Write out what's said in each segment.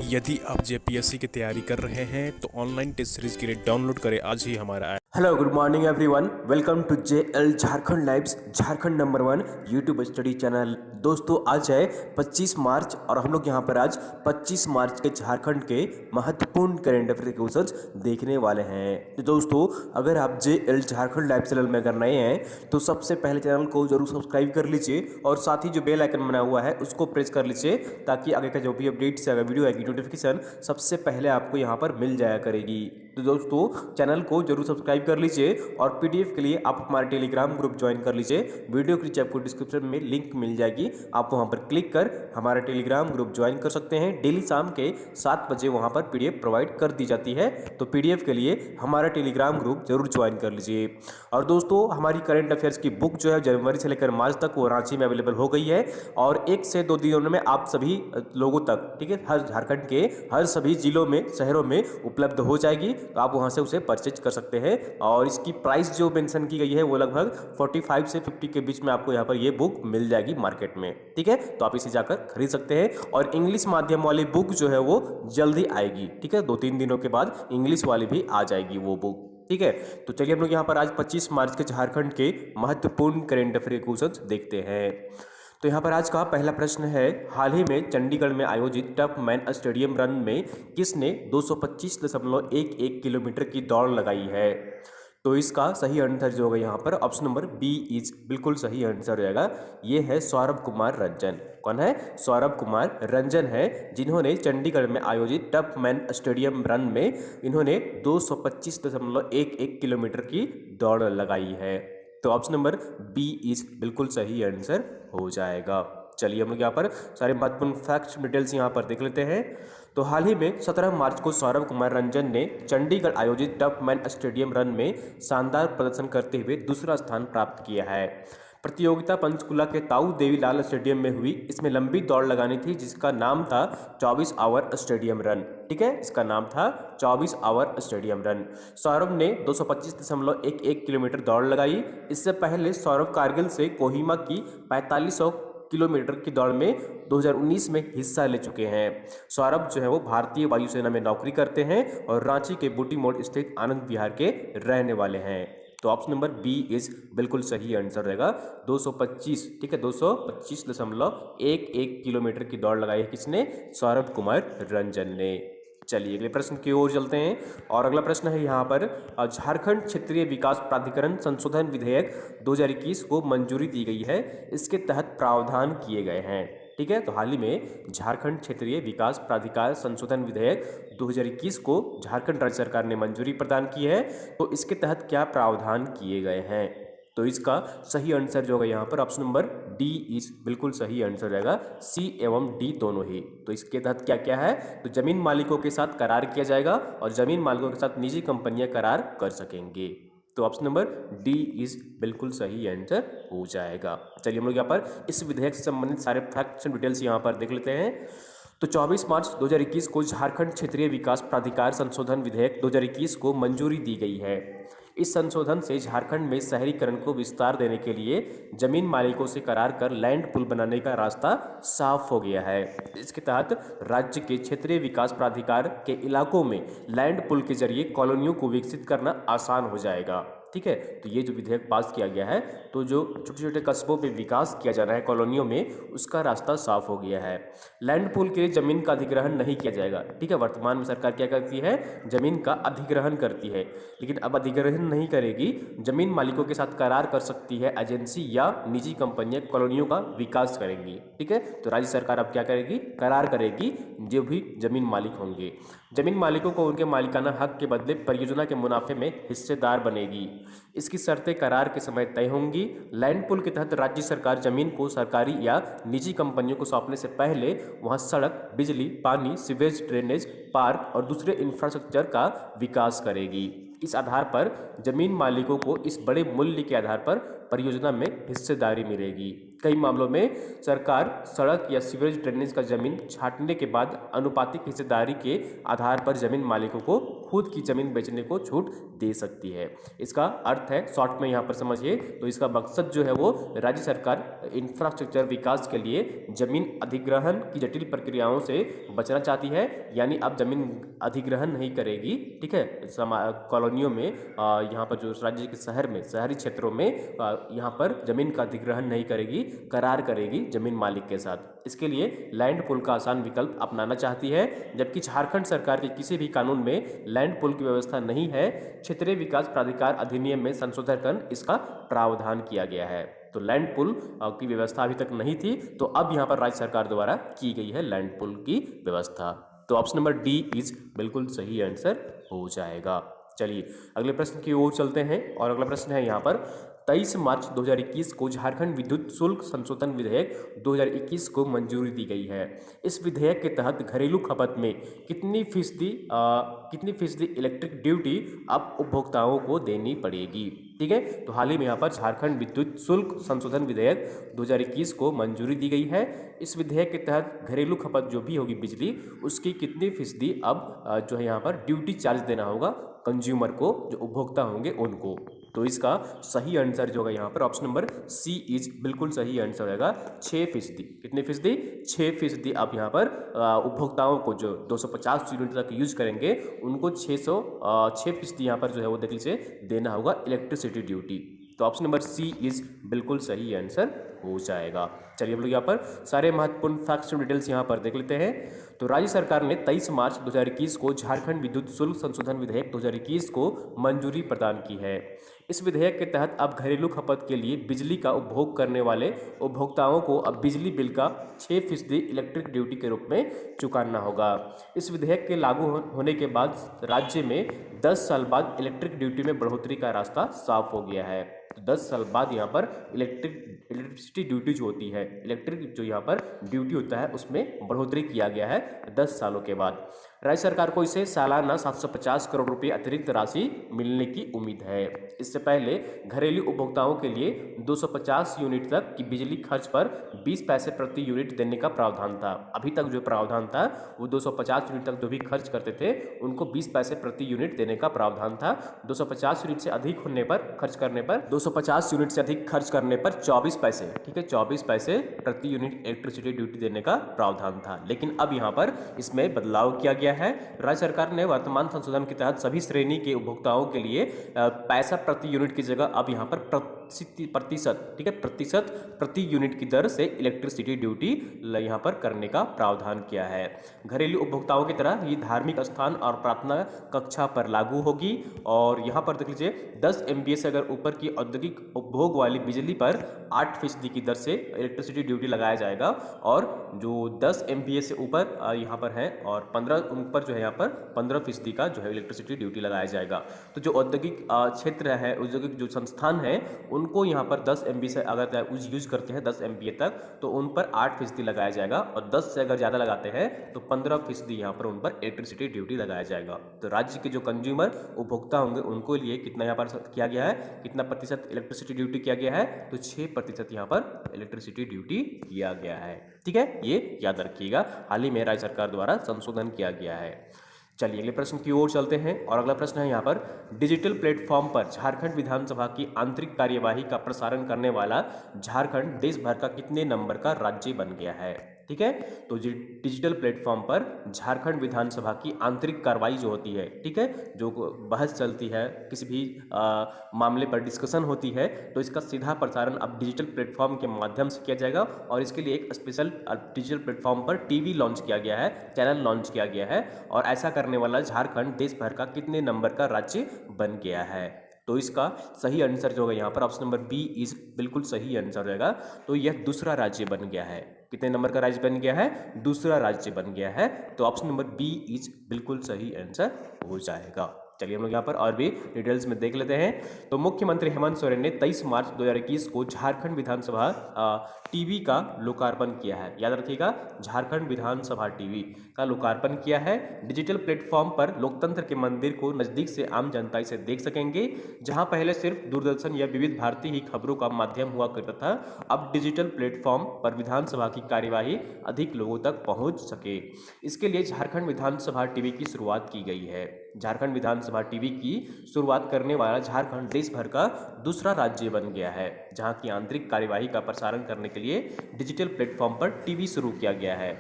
यदि आप जेपीएससी की तैयारी कर रहे हैं तो ऑनलाइन टेस्ट सीरीज के लिए डाउनलोड करें आज ही हमारा app. Hello good morning everyone, welcome to JL Jharkhand lives Jharkhand number 1 YouTube study channel. दोस्तों आज है 25 मार्च और हम लोग यहाँ पर आज 25 मार्च के झारखंड के महत्वपूर्ण करेंट अफेयर क्वेश्चंस देखने वाले हैं। तो दोस्तों अगर आप जेएल झारखंड लाइव चैनल में अगर नए हैं तो सबसे पहले चैनल को जरूर सब्सक्राइब कर लीजिए और साथ ही जो बेल आइकन बना हुआ है उसको प्रेस कर लीजिए ताकि आगे का जो भी अपडेट से अगर वीडियो आएगी नोटिफिकेशन सबसे पहले आपको यहाँ पर मिल जाया करेगी। तो दोस्तों चैनल को जरूर सब्सक्राइब कर लीजिए और पीडीएफ के लिए आप हमारे टेलीग्राम ग्रुप ज्वाइन कर लीजिए। वीडियो के नीचे आपको डिस्क्रिप्शन में लिंक मिल जाएगी, आप वहां पर क्लिक कर हमारा टेलीग्राम ग्रुप ज्वाइन कर सकते हैं। डेली शाम के 7 बजे वहां पर पीडीएफ प्रोवाइड कर दी जाती है, तो पीडीएफ के लिए हमारा टेलीग्राम ग्रुप जरूर ज्वाइन कर लीजिए। और दोस्तों हमारी करंट अफेयर्स की बुक जो है जनवरी से लेकर मार्च तक वो रांची में अवेलेबल हो गई है और 1 से 2 दिनों में आप सभी लोगों तक, ठीक है, हर झारखंड के हर सभी जिलों में शहरों में उपलब्ध हो जाएगी, तो आप वहां से उसे परचेज कर सकते हैं। और इसकी प्राइस जो मेंशन की गई है वो लगभग 45 से 50 के बीच में आपको यहाँ पर ये बुक मिल जाएगी मार्केट में, ठीक है, तो आप इसे जाकर खरीद सकते हैं। और इंग्लिश माध्यम वाली बुक जो है वो जल्दी आएगी, ठीक है, 2-3 दिनों के बाद इंग्लिश वाली भी आ जाएगी वो बुक, ठीक है। तो चलिए हम लोग यहाँ पर आज 25 मार्च के झारखंड के महत्वपूर्ण करेंट अफेयर क्वेश्चंस देखते हैं। तो यहाँ पर आज का पहला प्रश्न है, हाल ही में चंडीगढ़ में आयोजित टफ मैन स्टेडियम रन में किसने 225.11 किलोमीटर की दौड़ लगाई है? तो इसका सही आंसर जो होगा यहाँ पर ऑप्शन नंबर बी इज बिल्कुल सही आंसर रहेगा। ये है सौरभ कुमार रंजन। कौन है? सौरभ कुमार रंजन है, जिन्होंने चंडीगढ़ में आयोजित टफ मैन स्टेडियम रन में इन्होंने 225.11 किलोमीटर की दौड़ लगाई है। तो ऑप्शन नंबर बी इज बिल्कुल सही आंसर हो जाएगा। चलिए हम लोग यहाँ पर सारे महत्वपूर्ण फैक्ट्स डिटेल्स यहाँ पर देख लेते हैं। तो हाल ही में 17 मार्च को सौरभ कुमार रंजन ने चंडीगढ़ आयोजित टफ मैन स्टेडियम रन में शानदार प्रदर्शन करते हुए दूसरा स्थान प्राप्त किया है। प्रतियोगिता पंचकुला के ताऊ देवीलाल स्टेडियम में हुई। इसमें लंबी दौड़ लगानी थी जिसका नाम था 24 आवर स्टेडियम रन, ठीक है, इसका नाम था 24 आवर स्टेडियम रन। सौरभ ने 225.11 किलोमीटर दौड़ लगाई। इससे पहले सौरभ कारगिल से कोहिमा की 4500 किलोमीटर की दौड़ में 2019 में हिस्सा ले चुके हैं। सौरभ जो है वो भारतीय वायुसेना में नौकरी करते हैं और रांची के बूटी मोड़ स्थित आनंद विहार के रहने वाले हैं। तो ऑप्शन नंबर बी इज बिल्कुल सही आंसर रहेगा। 225, ठीक है, 225.11 किलोमीटर की दौड़ लगाई है किसने? सौरभ कुमार रंजन ने। चलिए अगले प्रश्न की ओर चलते हैं और अगला प्रश्न है यहाँ पर, झारखंड क्षेत्रीय विकास प्राधिकरण संशोधन विधेयक 2021 को मंजूरी दी गई है। इसके तहत प्रावधान किए गए हैं, ठीक है। तो हाल ही में झारखंड क्षेत्रीय विकास प्राधिकार संशोधन विधेयक 2021 को झारखंड राज्य सरकार ने मंजूरी प्रदान की है। तो इसके तहत क्या प्रावधान किए गए हैं? तो इसका सही आंसर जो होगा यहाँ पर ऑप्शन नंबर डी इज बिल्कुल सही आंसर रहेगा। सी एवं डी दोनों ही। तो इसके तहत क्या क्या है? तो जमीन मालिकों के साथ करार किया जाएगा और जमीन मालिकों के साथ निजी कंपनियां करार कर सकेंगे। तो ऑप्शन नंबर डी इज बिल्कुल सही आंसर हो जाएगा। चलिए हम लोग यहाँ पर इस विधेयक से संबंधित सारे फैक्ट्स एंड डिटेल्स यहाँ पर देख लेते हैं। तो 24 मार्च 2021 को झारखंड क्षेत्रीय विकास प्राधिकार संशोधन विधेयक 2021 को मंजूरी दी गई है। इस संशोधन से झारखंड में शहरीकरण को विस्तार देने के लिए जमीन मालिकों से करार कर लैंड पुल बनाने का रास्ता साफ हो गया है। इसके तहत राज्य के क्षेत्रीय विकास प्राधिकार के इलाकों में लैंड पुल के जरिए कॉलोनियों को विकसित करना आसान हो जाएगा, ठीक है। तो ये जो विधेयक पास किया गया है, तो जो छोटे छोटे कस्बों पे विकास किया जा रहा है कॉलोनियों में, उसका रास्ता साफ हो गया है। लैंड पूल के लिए जमीन का अधिग्रहण नहीं किया जाएगा, ठीक है। वर्तमान में सरकार क्या करती है? जमीन का अधिग्रहण करती है, लेकिन अब अधिग्रहण नहीं करेगी, जमीन मालिकों के साथ करार कर सकती है एजेंसी या निजी कंपनियां कॉलोनियों का विकास करेंगी, ठीक है। तो राज्य सरकार अब क्या करेगी? करार करेगी जो भी जमीन मालिक होंगे। जमीन मालिकों को उनके मालिकाना हक के बदले परियोजना के मुनाफे में हिस्सेदार बनेगी। इसकी शर्तें करार के समय तय होंगी। लैंड पूल के तहत राज्य सरकार जमीन को सरकारी या निजी कंपनियों को सौंपने से पहले वहां सड़क, बिजली, पानी, सीवेज, ड्रेनेज, पार्क और दूसरे इंफ्रास्ट्रक्चर का विकास करेगी। इस आधार पर जमीन मालिकों को इस बड़े मूल्य के आधार पर परियोजना में हिस्सेदारी मिलेगी। कई मामलों में सरकार सड़क या सीवरेज ड्रेनेज का जमीन छांटने के बाद अनुपातिक हिस्सेदारी के आधार पर जमीन मालिकों को खुद की जमीन बेचने को छूट दे सकती है। इसका अर्थ है, शॉर्ट में यहाँ पर समझिए, तो इसका मकसद जो है वो राज्य सरकार इंफ्रास्ट्रक्चर विकास के लिए जमीन अधिग्रहण की जटिल प्रक्रियाओं से बचना चाहती है। यानी अब जमीन अधिग्रहण नहीं करेगी, ठीक है, कॉलोनियों में, यहाँ पर जो राज्य के शहर में, शहरी क्षेत्रों में यहाँ पर जमीन का अधिग्रहण नहीं करेगी, करार करेगी जमीन मालिक के साथ। इसके लिए लैंड पूल का आसान विकल्प अपनाना चाहती है। जबकि झारखंड सरकार के किसी भी कानून में लैंड पूल की व्यवस्था नहीं है, क्षेत्रीय विकास प्राधिकार अधिनियम में संशोधन कर इसका प्रावधान किया गया है। तो लैंड पूल की व्यवस्था अभी तक नहीं थी, तो अब यहाँ पर राज्य सरकार द्वारा की गई है लैंड पूल की व्यवस्था। तो ऑप्शन नंबर डी इज बिल्कुल सही आंसर हो जाएगा। चलिए अगले प्रश्न की ओर चलते हैं, और अगला प्रश्न है यहाँ पर 23 मार्च 2021 को झारखंड विद्युत शुल्क संशोधन विधेयक 2021 को मंजूरी दी गई है। इस विधेयक के तहत घरेलू खपत में कितनी फीसदी इलेक्ट्रिक ड्यूटी अब उपभोक्ताओं को देनी पड़ेगी? ठीक है, तो हाल ही में यहाँ पर झारखंड विद्युत शुल्क संशोधन विधेयक 2021 को मंजूरी दी गई है। इस विधेयक के तहत घरेलू खपत जो भी होगी बिजली, उसकी कितनी फीसदी अब जो है यहाँ पर ड्यूटी चार्ज देना होगा कंज्यूमर को, जो उपभोक्ता होंगे उनको। तो इसका सही आंसर जो होगा यहाँ पर ऑप्शन नंबर सी इज बिल्कुल सही आंसर होगा 6%। कितने फीसदी? 6% आप यहाँ पर उपभोक्ताओं को जो 250 यूनिट तक यूज करेंगे उनको 6% यहाँ पर जो है वो दिल्ली से देना होगा इलेक्ट्रिसिटी ड्यूटी। तो ऑप्शन नंबर सी इज बिल्कुल सही आंसर हो जाएगा। चलिए हम लोग यहाँ पर सारे महत्वपूर्ण फैक्ट्स और डिटेल्स यहाँ पर देख लेते हैं। तो राज्य सरकार ने 23 मार्च 2021 को झारखंड विद्युत शुल्क संशोधन विधेयक 2021 को मंजूरी प्रदान की है। इस विधेयक के तहत अब घरेलू खपत के लिए बिजली का उपभोग करने वाले उपभोक्ताओं को अब बिजली बिल का 6% इलेक्ट्रिक ड्यूटी के रूप में चुकाना होगा। इस विधेयक के लागू होने के बाद राज्य में 10 साल बाद इलेक्ट्रिक ड्यूटी में बढ़ोतरी का रास्ता साफ हो गया है। तो 10 साल बाद यहाँ पर इलेक्ट्रिसिटी ड्यूटी जो होती है, इलेक्ट्रिक जो यहाँ पर ड्यूटी होता है, उसमें बढ़ोतरी किया गया है 10 सालों के बाद। राज्य सरकार को इसे सालाना 750 करोड़ रुपए अतिरिक्त राशि मिलने की उम्मीद है। इससे पहले घरेलू उपभोक्ताओं के लिए 250 यूनिट तक की बिजली खर्च पर 20 पैसे प्रति यूनिट देने का प्रावधान था। अभी तक जो प्रावधान था वो 250 यूनिट तक जो भी खर्च करते थे उनको 20 पैसे प्रति यूनिट देने का प्रावधान था। 250 यूनिट से अधिक होने पर, खर्च करने पर, 250 यूनिट से अधिक खर्च करने पर 24 पैसे, ठीक है, 24 पैसे प्रति यूनिट इलेक्ट्रिसिटी ड्यूटी देने का प्रावधान था। लेकिन अब यहाँ पर इसमें बदलाव किया गया है। राज्य सरकार ने वर्तमान संशोधन के तहत सभी श्रेणी के उपभोक्ताओं के लिए पैसा प्रति यूनिट की जगह अब यहाँ पर प्रतिशत, ठीक है, प्रतिशत प्रति यूनिट की दर से इलेक्ट्रिसिटी ड्यूटी यहाँ पर करने का प्रावधान किया है। घरेलू उपभोक्ताओं की तरह ये धार्मिक स्थान और प्रार्थना कक्षा पर लागू होगी। और यहाँ पर देख लीजिए 10 MVA से अगर ऊपर की औद्योगिक उपभोग वाली बिजली पर 8% की दर से इलेक्ट्रिसिटी ड्यूटी लगाया जाएगा, और जो 10 MVA से ऊपर यहाँ पर है और 15 ऊपर जो है यहाँ पर 15% का जो है इलेक्ट्रिसिटी ड्यूटी लगाया जाएगा। तो जो औद्योगिक क्षेत्र है, औद्योगिक जो संस्थान है, उनको यहाँ पर 10 MVA से अगर यूज करते हैं 10 MVA तक, तो उन पर 8% लगाया जाएगा, और 10 से अगर ज़्यादा लगाते हैं तो 15% यहाँ पर उन पर इलेक्ट्रिसिटी ड्यूटी लगाया जाएगा। तो राज्य के जो कंज्यूमर उपभोक्ता होंगे उनको लिए कितना यहाँ पर किया गया है, कितना प्रतिशत इलेक्ट्रिसिटी ड्यूटी किया गया है, तो 6% यहाँ पर इलेक्ट्रिसिटी ड्यूटी किया गया है। ठीक है, ये याद रखिएगा, हाल ही में राज्य सरकार द्वारा संशोधन किया गया है। चलिए अगले प्रश्न की ओर चलते हैं, और अगला प्रश्न है यहाँ पर डिजिटल प्लेटफॉर्म पर झारखंड विधानसभा की आंतरिक कार्यवाही का प्रसारण करने वाला झारखंड देश भर का कितने नंबर का राज्य बन गया है? ठीक है, तो डिजिटल प्लेटफॉर्म पर झारखंड विधानसभा की आंतरिक कार्रवाई जो होती है, ठीक है, जो बहस चलती है, किसी भी मामले पर डिस्कशन होती है, तो इसका सीधा प्रसारण अब डिजिटल प्लेटफॉर्म के माध्यम से किया जाएगा। और इसके लिए एक स्पेशल डिजिटल प्लेटफॉर्म पर टीवी लॉन्च किया गया है, चैनल लॉन्च किया गया है, और ऐसा करने वाला झारखंड देश भर का कितने नंबर का राज्य बन गया है? तो इसका सही आंसर जो होगा यहाँ पर ऑप्शन नंबर बी इज बिल्कुल सही आंसर रहेगा। तो यह दूसरा राज्य बन गया है। कितने नंबर का राज्य बन गया है? दूसरा राज्य बन गया है। तो ऑप्शन नंबर बी इज बिल्कुल सही आंसर हो जाएगा। चलिए हम लोग यहाँ पर और भी डिटेल्स में देख लेते हैं। तो मुख्यमंत्री हेमंत सोरेन ने 23 मार्च 2021 को झारखंड विधानसभा टीवी का लोकार्पण किया है। याद रखिएगा, झारखंड विधानसभा टीवी का लोकार्पण किया है। डिजिटल प्लेटफॉर्म पर लोकतंत्र के मंदिर को नजदीक से आम जनता इसे देख सकेंगे। जहां पहले सिर्फ दूरदर्शन या विविध भारती ही खबरों का माध्यम हुआ करता था, अब डिजिटल प्लेटफॉर्म पर विधानसभा की कार्यवाही अधिक लोगों तक पहुंच सके। इसके लिए झारखंड विधानसभा टीवी की शुरुआत की गई है। झारखंड विधानसभा टीवी की शुरुआत करने वाला झारखंड देश भर का दूसरा राज्य बन गया है जहां की आंतरिक कार्यवाही का प्रसारण करने के लिए डिजिटल प्लेटफॉर्म पर टीवी शुरू किया गया है।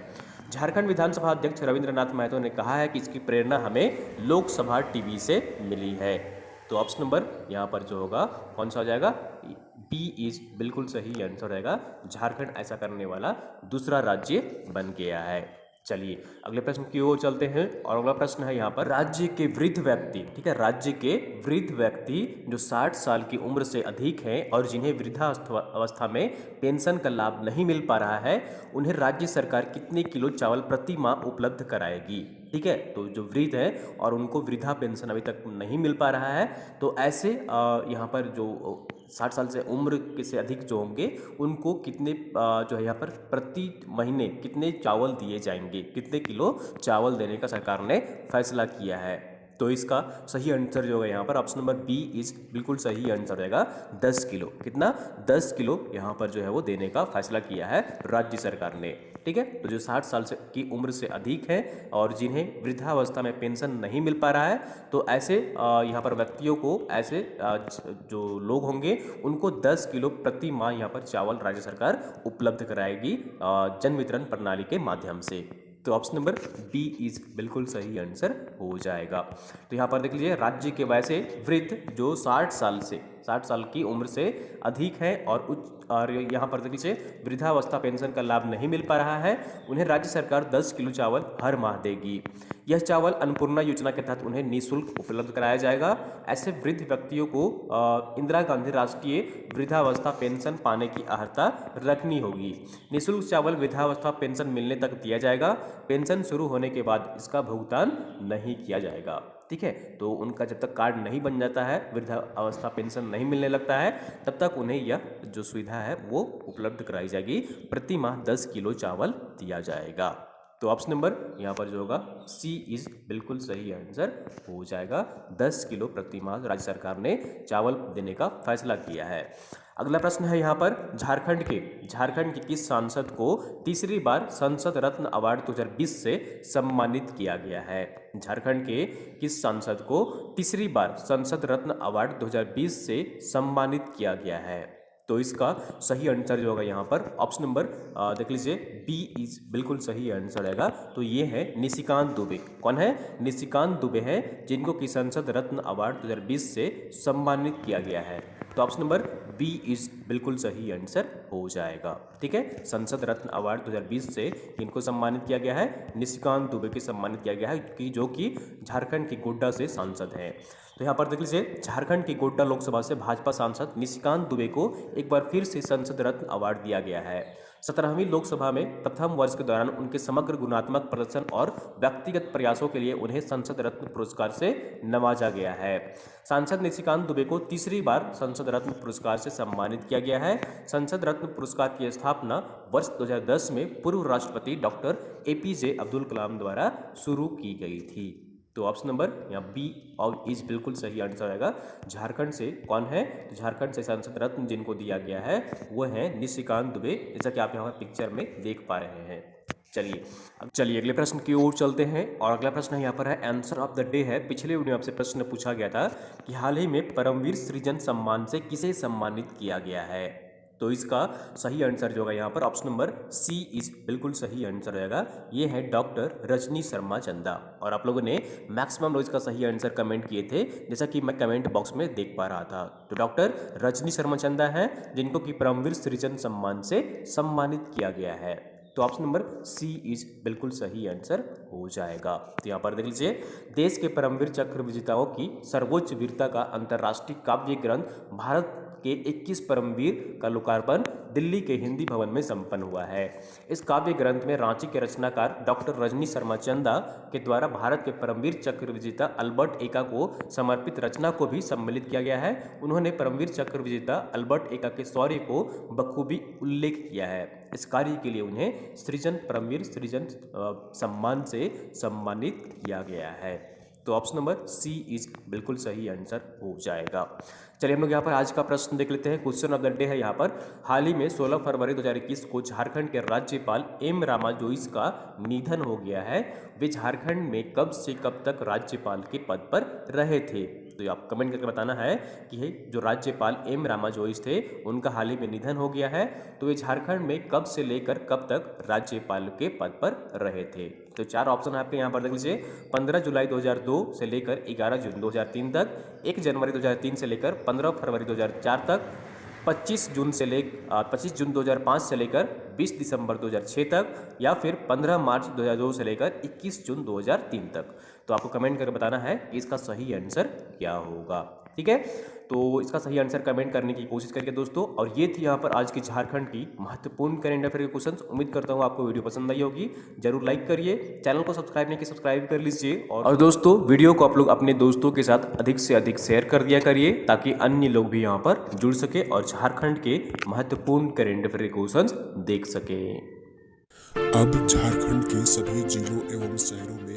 झारखंड विधानसभा अध्यक्ष रविंद्रनाथ महतो ने कहा है कि इसकी प्रेरणा हमें लोकसभा टीवी से मिली है। तो ऑप्शन नंबर यहाँ पर जो होगा कौन सा हो जाएगा, बी इज बिल्कुल सही आंसर रहेगा। झारखंड ऐसा करने वाला दूसरा राज्य बन गया है। चलिए अगले प्रश्न की ओर चलते हैं और अगला प्रश्न है यहाँ पर, राज्य के वृद्ध व्यक्ति, ठीक है, राज्य के वृद्ध व्यक्ति जो 60 साल की उम्र से अधिक हैं और जिन्हें वृद्धावस्था में पेंशन का लाभ नहीं मिल पा रहा है, उन्हें राज्य सरकार कितने किलो चावल प्रति माह उपलब्ध कराएगी। ठीक है, तो जो वृद्ध है और उनको वृद्धा पेंशन अभी तक नहीं मिल पा रहा है, तो ऐसे यहाँ पर जो 60 साल से उम्र के से अधिक जो होंगे उनको कितने जो है यहाँ पर प्रति महीने कितने चावल दिए जाएंगे, कितने किलो चावल देने का सरकार ने फैसला किया है। तो इसका सही आंसर जो है यहाँ पर ऑप्शन नंबर बी इज बिल्कुल सही आंसर रहेगा। 10 किलो, कितना, 10 किलो यहाँ पर जो है वो देने का फैसला किया है राज्य सरकार ने। ठीक है, तो जो 60 साल से की उम्र से अधिक है और जिन्हें वृद्धावस्था में पेंशन नहीं मिल पा रहा है, तो ऐसे यहाँ पर व्यक्तियों को, ऐसे जो लोग होंगे उनको 10 किलो प्रति माह यहाँ पर चावल राज्य सरकार उपलब्ध कराएगी जन वितरण प्रणाली के माध्यम से। तो ऑप्शन नंबर बी इज बिल्कुल सही आंसर हो जाएगा। तो यहाँ पर देख लीजिए, राज्य के वैसे वृद्ध जो 60 साल की उम्र से अधिक है और यहाँ पर देख लीजिए वृद्धावस्था पेंशन का लाभ नहीं मिल पा रहा है, उन्हें राज्य सरकार 10 किलो चावल हर माह देगी। यह चावल अन्नपूर्णा योजना के तहत उन्हें निःशुल्क उपलब्ध कराया जाएगा। ऐसे वृद्ध व्यक्तियों को इंदिरा गांधी राष्ट्रीय वृद्धावस्था पेंशन पाने की अर्हता रखनी होगी। निःशुल्क चावल वृद्धावस्था पेंशन मिलने तक दिया जाएगा। पेंशन शुरू होने के बाद इसका भुगतान नहीं किया जाएगा। ठीक है, तो उनका जब तक कार्ड नहीं बन जाता है, वृद्धावस्था पेंशन नहीं मिलने लगता है, तब तक उन्हें यह जो सुविधा है वो उपलब्ध कराई जाएगी। प्रति माह 10 किलो चावल दिया जाएगा। तो ऑप्शन नंबर यहाँ पर जो होगा सी इज बिल्कुल सही आंसर हो जाएगा। 10 किलो प्रति माह राज्य सरकार ने चावल देने का फैसला किया है। अगला प्रश्न है यहाँ पर, झारखंड के किस सांसद को तीसरी बार संसद रत्न अवार्ड 2020 से सम्मानित किया गया है। झारखंड के किस सांसद को तीसरी बार संसद रत्न अवार्ड 2020 से सम्मानित किया गया है। तो इसका सही आंसर जो होगा यहाँ पर ऑप्शन नंबर देख लीजिए बी इज बिल्कुल सही आंसर रहेगा। तो ये है निशिकांत दुबे। कौन है? निशिकांत दुबे हैं, जिनको कि संसद रत्न अवार्ड 2020 से सम्मानित किया गया है। तो ऑप्शन नंबर बी इज बिल्कुल सही आंसर हो जाएगा। ठीक है, संसद रत्न अवार्ड 2020 से इनको सम्मानित किया गया है, निशिकांत दुबे को सम्मानित किया गया है कि जो कि झारखंड के गोड्डा से सांसद हैं। तो यहाँ पर देख लीजिए, झारखंड की गोड्डा लोकसभा से भाजपा सांसद निशिकांत दुबे को एक बार फिर से संसद रत्न अवार्ड दिया गया है। 17वीं लोकसभा में प्रथम वर्ष के दौरान उनके समग्र गुणात्मक प्रदर्शन और व्यक्तिगत प्रयासों के लिए उन्हें संसद रत्न पुरस्कार से नवाजा गया है। सांसद निशिकांत दुबे को तीसरी बार संसद रत्न पुरस्कार से सम्मानित किया गया है। संसद रत्न पुरस्कार की स्थापना वर्ष 2010 में पूर्व राष्ट्रपति डॉक्टर APJ अब्दुल कलाम द्वारा शुरू की गई थी। तो ऑप्शन नंबर यहाँ बी और इज बिल्कुल सही आंसर आएगा। झारखंड से कौन है? तो झारखंड से संसद रत्न जिनको दिया गया है वो है निशिकांत दुबे, जैसा कि आप यहाँ पर पिक्चर में देख पा रहे हैं। चलिए अगले प्रश्न की ओर चलते हैं और अगला प्रश्न यहाँ पर है आंसर ऑफ द डे है। पिछले वीडियो में आपसे प्रश्न पूछा गया था कि हाल ही में परमवीर सृजन सम्मान से किसे सम्मानित किया गया है। तो इसका सही आंसर जो होगा यहाँ पर ऑप्शन नंबर सी इज बिल्कुल सही आंसर रहेगा। ये है डॉक्टर रजनी शर्मा चंदा। और आप लोगों ने मैक्सिमम लोग इसका सही आंसर कमेंट किए थे, जैसा कि मैं कमेंट बॉक्स में देख पा रहा था। तो डॉक्टर रजनी शर्मा चंदा हैं, जिनको कि परमवीर सृजन सम्मान से सम्मानित किया गया है। तो ऑप्शन नंबर सी इज बिल्कुल सही आंसर हो जाएगा। तो यहाँ पर देख लीजिए, देश के परमवीर चक्र विजेताओं की सर्वोच्च वीरता का अंतर्राष्ट्रीय काव्य ग्रंथ भारत के 21 परमवीर का लोकार्पण दिल्ली के हिंदी भवन में संपन्न हुआ है। इस काव्य ग्रंथ में रांची के रचनाकार डॉक्टर रजनी शर्मा चंदा के द्वारा भारत के परमवीर चक्र विजेता अल्बर्ट एक्का को समर्पित रचना को भी सम्मिलित किया गया है। उन्होंने परमवीर चक्र विजेता अल्बर्ट एक्का के शौर्य को बखूबी उल्लेख किया है। इस कार्य के लिए उन्हें परमवीर सृजन सम्मान से सम्मानित किया गया है। तो ऑप्शन नंबर सी इज बिल्कुल सही आंसर हो जाएगा। चलिए हम लोग यहाँ पर आज का प्रश्न देख लेते हैं। क्वेश्चन ऑफ द डे है यहाँ पर, हाल ही में 16 फरवरी 2021 को झारखंड के राज्यपाल एम रामा जोइस का निधन हो गया है। वे झारखंड में कब से कब तक राज्यपाल के पद पर रहे थे? तो आप कमेंट करके बताना है कि जो राज्यपाल एम रामा जोइस थे उनका हाल ही में निधन हो गया है, तो वे झारखंड में कब से लेकर कब तक राज्यपाल के पद पर रहे थे? तो 4 ऑप्शन आपके यहाँ पर देख लीजिए। 15 जुलाई 2002 से लेकर 11 जून 2003 तक, 1 जनवरी 2003 से लेकर 15 फरवरी 2004 तक, 25 जून 2005 से लेकर 20 दिसंबर 2006 तक, या फिर 15 मार्च 2002 से लेकर 21 जून 2003 तक। तो आपको कमेंट करके बताना है कि इसका सही आंसर क्या होगा। ठीक है, तो इसका सही आंसर कमेंट करने की कोशिश करिए दोस्तों। और ये थी यहाँ पर आज की झारखंड की महत्वपूर्ण करंट अफेयर के क्वेश्चंस। उम्मीद करता हूँ आपको वीडियो पसंद आई होगी। जरूर लाइक करिए, चैनल को सब्सक्राइब नहीं किया सब्सक्राइब कर लीजिए। और दोस्तों वीडियो को आप लोग अपने दोस्तों के साथ अधिक से अधिक शेयर कर दिया करिए, ताकि अन्य लोग भी यहाँ पर जुड़ सके और झारखंड के महत्वपूर्ण करंट अफेयर के क्वेश्चंस देख सके। अब झारखंड के सभी जिलों एवं शहरों में